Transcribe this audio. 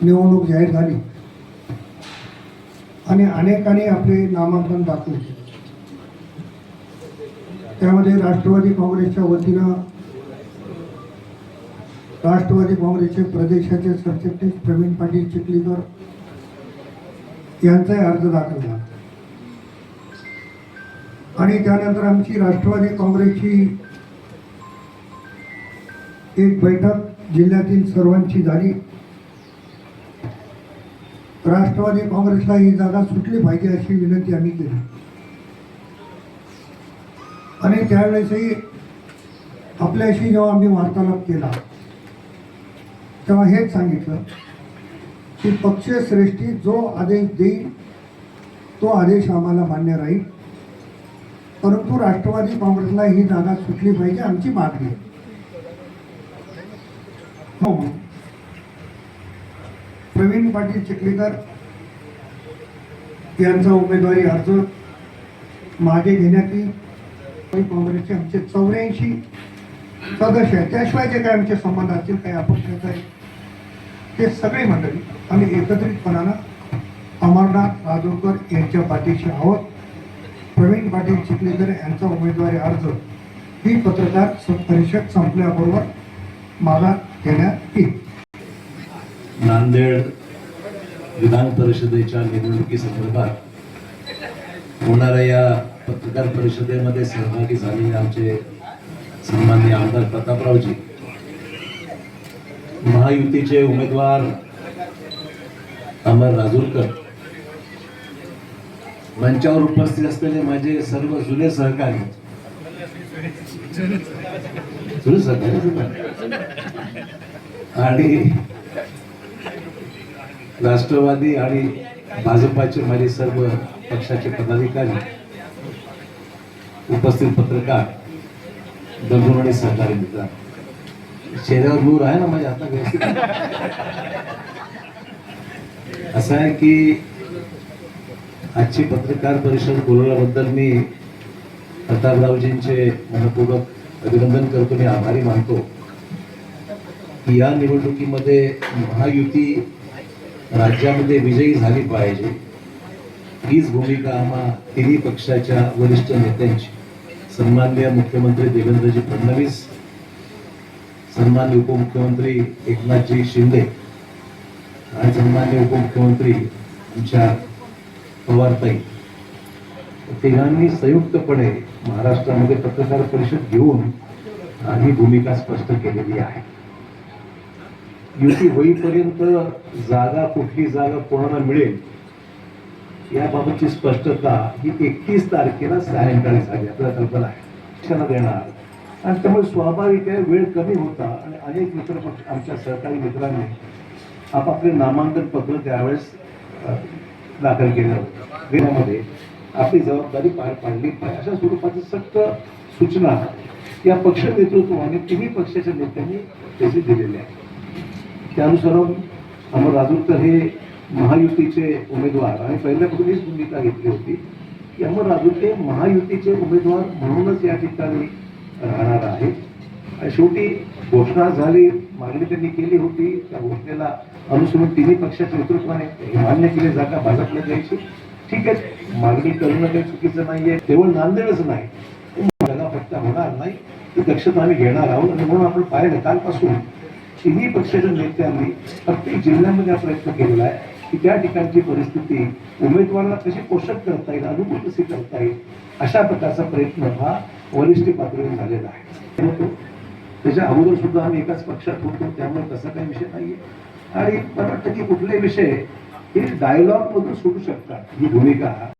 निवडणूक जाहीर झाली आणि अनेकांनी आपले नामांकन दाखल केले. त्यामध्ये राष्ट्रवादी काँग्रेसच्या वतीनं राष्ट्रवादी काँग्रेसचे प्रदेशाचे सरचिटणीस प्रवीण पाटील चिखलीकर यांचाही अर्ज दाखल झाला आणि त्यानंतर आमची राष्ट्रवादी काँग्रेसची एक बैठक जिल्ह्यातील सर्वांची झाली. राष्ट्रवादी काँग्रेसला ही जागा सुटली पाहिजे अशी विनंती आम्ही केली आणि त्यावेळेसही आपल्याशी जेव्हा आम्ही वार्तालाप केला तेव्हा हेच सांगितलं की पक्षश्रेष्ठी जो आदेश देईल तो आदेश आम्हाला मान्य राहील, परंतु राष्ट्रवादी काँग्रेसला ही जागा सुटली पाहिजे आमची मागणी आहे. प्रवीण पाटील चिखलीकर यांचा उमेदवारी अर्ज मागे घेण्यात येईल. काँग्रेसचे आमचे 84 सदस्य आहेत, त्याशिवाय जे काही आमचे संबंध असतील काही अपक्ष आहेत ते सगळी मंडळी आम्ही एकत्रितपणानं अमरनाथ राजूरकर यांच्या पाठीशी आहोत. प्रवीण पाटील चिखलीकर यांचा उमेदवारी अर्ज ही पत्रकार परिषद संपल्याबरोबर मागात घेण्यात येईल. नांदेड विधान परिषदेच्या निवडणुकीसंदर्भात होणाऱ्या या पत्रकार परिषदेमध्ये सहभागी झालेले आमचे सन्माननीय आमदार प्रतापरावजी, महायुतीचे उमेदवार अमर राजूरकर, मंचावर उपस्थित असलेले माझे सर्व जुने सहकारी आणि राष्ट्रवादी आणि भाजपाचे माझे सर्व पक्षाचे पदाधिकारी, उपस्थित पत्रकार बंधू आणि सहकारी मित्र, चेहऱ्यावर नूर आहे ना माझ्या हातात व्यवस्थित. असं आहे की आजची पत्रकार परिषद बोलवल्याबद्दल मी प्रतापरावजींचे मनपूर्वक अभिनंदन करतो, मी आभारी मानतो की या निवडणुकीमध्ये महायुती राज्यामध्ये विजयी झाली पाहिजे हीच भूमिका आम्हा तिन्ही पक्षाच्या वरिष्ठ नेत्यांची, सन्माननीय मुख्यमंत्री देवेंद्रजी फडणवीस, सन्माननीय उपमुख्यमंत्री एकनाथजी शिंदे आणि सन्माननीय उपमुख्यमंत्री आमच्या पवारताई, तिघांनी संयुक्तपणे महाराष्ट्रामध्ये पत्रकार परिषद घेऊन ही भूमिका स्पष्ट केलेली आहे. युती होईपर्यंत जागा, कुठली जागा कोणाला मिळेल याबाबतची स्पष्टता ही 31 तारखेला सायंकाळी झाली. आपल्याला कल्पना आहे क्षण देणार आणि त्यामुळे स्वाभाविक आहे वेळ कमी होता आणि अनेक मित्र पक्ष आमच्या सहकारी मित्रांनी आपापले नामांकन पत्र त्यावेळेस दाखल केलं होतं. वेळामध्ये आपली जबाबदारी पार पाडली पाहिजे अशा स्वरूपाची सक्त सूचना या पक्ष नेतृत्वाने तिन्ही पक्षाच्या नेत्यांनी त्याची दिलेली आहे. त्यानुसार अमर राजूरकर हे महायुतीचे उमेदवार आणि पहिल्यापासून हीच भूमिका घेतली होती की अमर राजूरकर महायुतीचे उमेदवार म्हणूनच या ठिकाणी राहणार आहे. आणि शेवटी घोषणा झाली, मागणी त्यांनी केली होती, त्या घोषणेला अनुसरून तिन्ही पक्षाच्या नेतृत्वाने मान्य केली जागा भाजपला द्यायची. ठीक आहे, मागणी करणं काही चुकीचं नाहीये. केवळ नांदेडच नाही, जागा फक्त होणार नाही ही दक्षता आम्ही घेणार आहोत आणि म्हणून आपण पाहिलं कालपासून तिन्ही पक्षाच्या नेत्यांनी प्रत्येक जिल्ह्यामध्ये हा प्रयत्न केलेला आहे की त्या ठिकाणची परिस्थिती उमेदवाराला कशी पोषक करता येईल, अनुकूल कशी करता येईल अशा प्रकारचा प्रयत्न हा वरिष्ठ पातळीवर झालेला आहे. त्याच्या अगोदर सुद्धा आम्ही एकाच पक्षात होतो, त्यामुळे तसा काही विषय नाहीये. आणि मला वाटतं की कुठले विषय हे डायलॉग मधून सुटू शकतात ही भूमिका